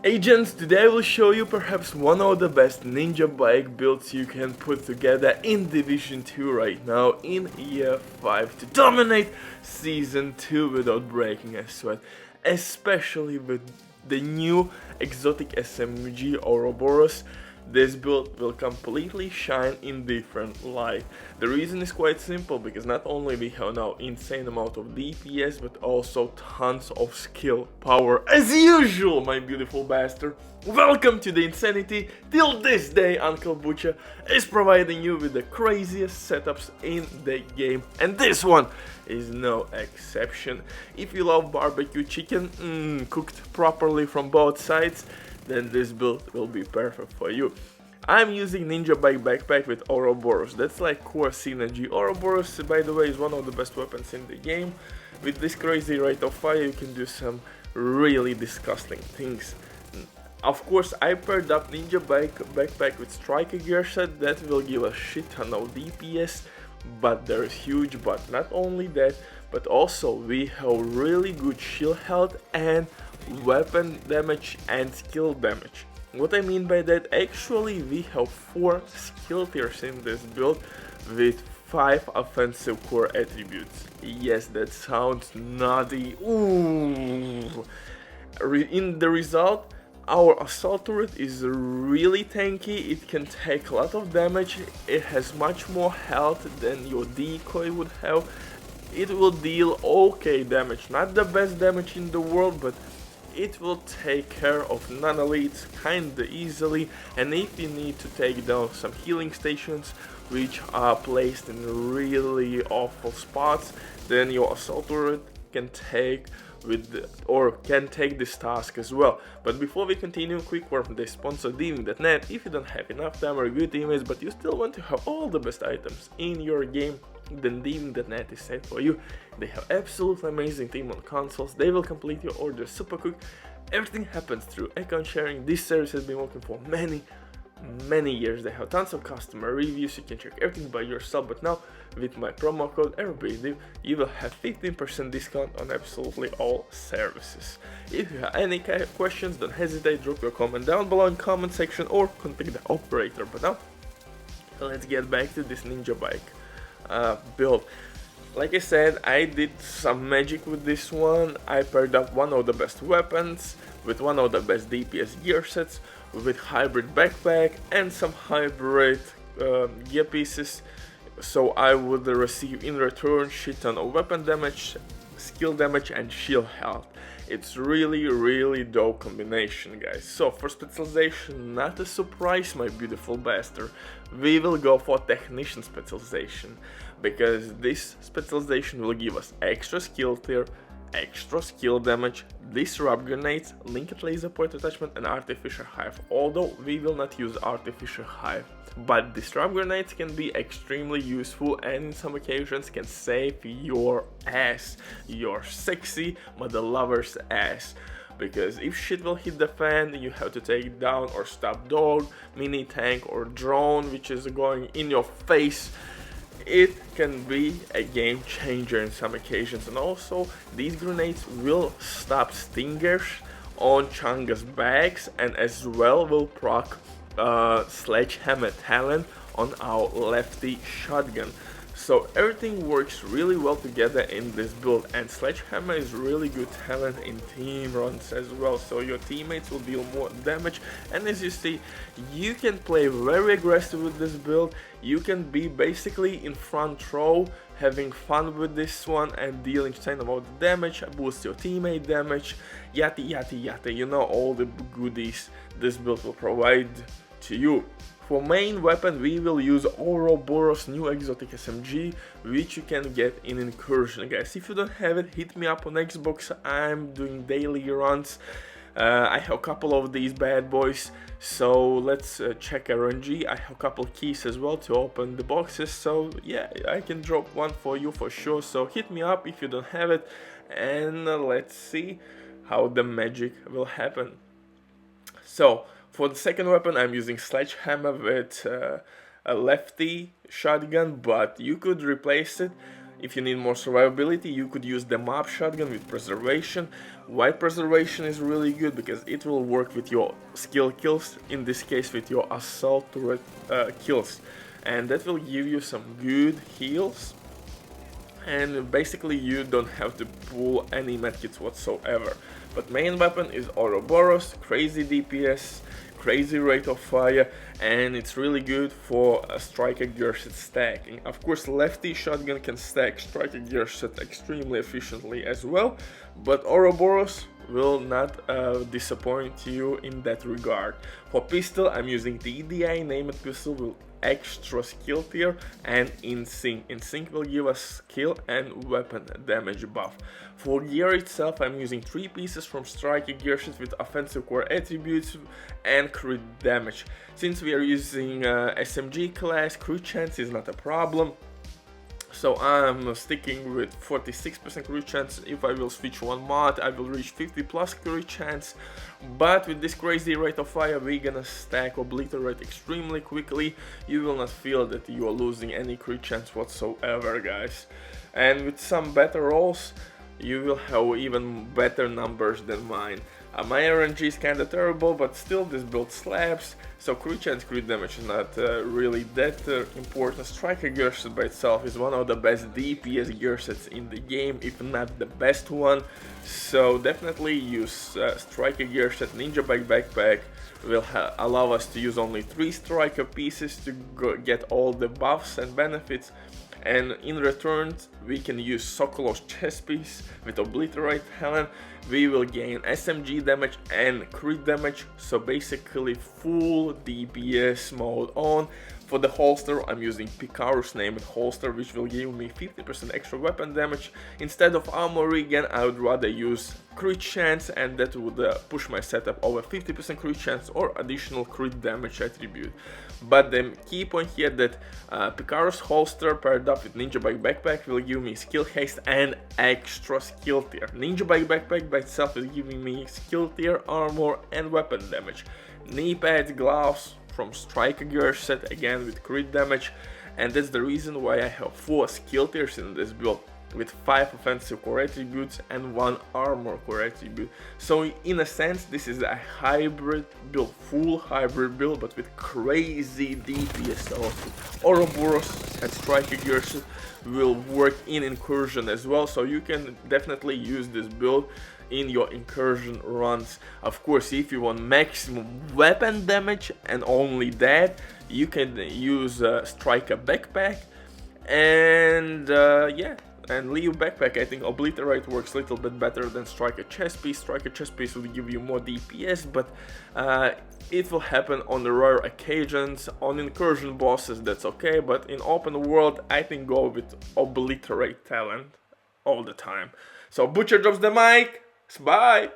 Agents, today I will show you perhaps one of the best ninja bike builds you can put together in Division 2 right now in Year 5 to dominate Season 2 without breaking a sweat, especially with the new exotic SMG Ouroboros. This build will completely shine in different light. The reason is quite simple, because not only we have now insane amount of DPS, but also tons of skill power as usual, my beautiful bastard. Welcome to the insanity. Till this day Uncle Butcher is providing you with the craziest setups in the game, and this one is no exception. If you love barbecue chicken cooked properly from both sides, then this build will be perfect for you. I'm using Ninja Bike backpack with Ouroboros. That's like core synergy. Ouroboros, by the way, is one of the best weapons in the game. With this crazy rate of fire, you can do some really disgusting things. Of course, I paired up Ninja Bike backpack with Striker gear set. That will give a shit ton of DPS, but there's huge but. Not only that, but also we have really good shield health and weapon damage and skill damage. What I mean by that, actually we have 4 skill tiers in this build with 5 offensive core attributes. Yes, that sounds naughty. Ooh. In the result, our assault turret is really tanky. It can take a lot of damage. It has much more health than your decoy would have. It will deal okay damage, not the best damage in the world, but it will take care of non-elites kinda easily. And if you need to take down some healing stations which are placed in really awful spots, then your assault turret can take this task as well. But before we continue, quick word from the sponsor Diving.net. If you don't have enough time or good teammates, but you still want to have all the best items in your game, then Diving.net is set for you. They have absolutely amazing team on consoles. They will complete your order super quick. Everything happens through account sharing. This service has been working for many years. They have tons of customer reviews. You can check everything by yourself, but now with my promo code EverybodyDiv, you will have 15% discount on absolutely all services. If you have any questions, don't hesitate, drop your comment down below in comment section or contact the operator. But now let's get back to this Ninja Bike build. Like I said, I did some magic with this one. I paired up one of the best weapons with one of the best DPS gear sets with hybrid backpack and some hybrid gear pieces, so I would receive in return shit ton of weapon damage, skill damage and shield health. It's really dope combination, guys. So for specialization, not a surprise, my beautiful bastard, we will go for technician specialization, because this specialization will give us extra skill tier, extra skill damage, disrupt grenades, linked laser point attachment and artificial hive. Although we will not use artificial hive, but disrupt grenades can be extremely useful and in some occasions can save your ass, your sexy mother lover's ass. Because if shit will hit the fan, you have to take down or stop dog, mini tank or drone which is going in your face. It can be a game changer in some occasions. And also these grenades will stop stingers on Changa's bags, and as well will proc sledgehammer talent on our lefty shotgun. So everything works really well together in this build, and Sledgehammer is really good talent in team runs as well, so your teammates will deal more damage. And as you see, you can play very aggressive with this build. You can be basically in front row having fun with this one and deal insane amount of damage, boost your teammate damage, yada, you know, all the goodies this build will provide to you. For main weapon we will use Ouroboros new exotic SMG, which you can get in Incursion, guys. If you don't have it, hit me up on Xbox. I'm doing daily runs. I have a couple of these bad boys, so let's check RNG. I have a couple keys as well to open the boxes, so yeah, I can drop one for you for sure. So hit me up if you don't have it, and let's see how the magic will happen. So for the second weapon, I'm using Sledgehammer with a lefty shotgun, but you could replace it If you need more survivability, you could use the mob shotgun with preservation. White preservation is really good because it will work with your skill kills, in this case with your assault turret kills, and that will give you some good heals, and basically you don't have to pull any medkits whatsoever. But main weapon is Ouroboros, crazy DPS, crazy rate of fire, and it's really good for a striker gear set stacking. Of course, lefty shotgun can stack striker gear set extremely efficiently as well, but Ouroboros will not disappoint you in that regard. For pistol, I'm using the EDI named pistol with extra skill tier and in sync. In sync will give us skill and weapon damage buff. For gear itself, I'm using 3 pieces from striker gear set with offensive core attributes and crit damage. Since we are using SMG class, crit chance is not a problem. So I'm sticking with 46% crit chance. If I will switch one mod, I will reach 50 plus crit chance. But with this crazy rate of fire, we're gonna stack obliterate extremely quickly. You will not feel that you are losing any crit chance whatsoever, guys. And with some better rolls, you will have even better numbers than mine. My RNG is kinda terrible, but still this build slaps, so crit chance, crit damage is not really that important. Striker gear set by itself is one of the best DPS gear sets in the game, if not the best one, so definitely use striker gear set. Ninja Bike Backpack will allow us to use only 3 striker pieces to get all the buffs and benefits. And in return, we can use Sokolov's chest piece with Obliterate Talent. We will gain SMG damage and crit damage, so basically full DPS mode on. For the holster, I'm using Picaro's named holster, which will give me 50% extra weapon damage. Instead of armor regen, I would rather use crit chance, and that would push my setup over 50% crit chance or additional crit damage attribute. But the key point here that Picaro's holster paired up with Ninja Bike Backpack will give me skill haste and extra skill tier. Ninja Bike Backpack by itself is giving me skill tier, armor and weapon damage. Knee pads, gloves from striker gear set, again with crit damage, and that's the reason why I have 4 skill tiers in this build, with 5 offensive core attributes and 1 armor core attribute. So in a sense, this is a hybrid build, full hybrid build, but with crazy DPS output. Ouroboros and striker gear set will work in incursion as well, so you can definitely use this build in your incursion runs. Of course, if you want maximum weapon damage and only that, you can use striker backpack, and yeah, and leave backpack. I think obliterate works a little bit better than striker chest piece. Striker chest piece will give you more DPS, but it will happen on the rare occasions. On incursion bosses, that's okay, but in open world, I think go with obliterate talent all the time. So Butcher drops the mic. Bye.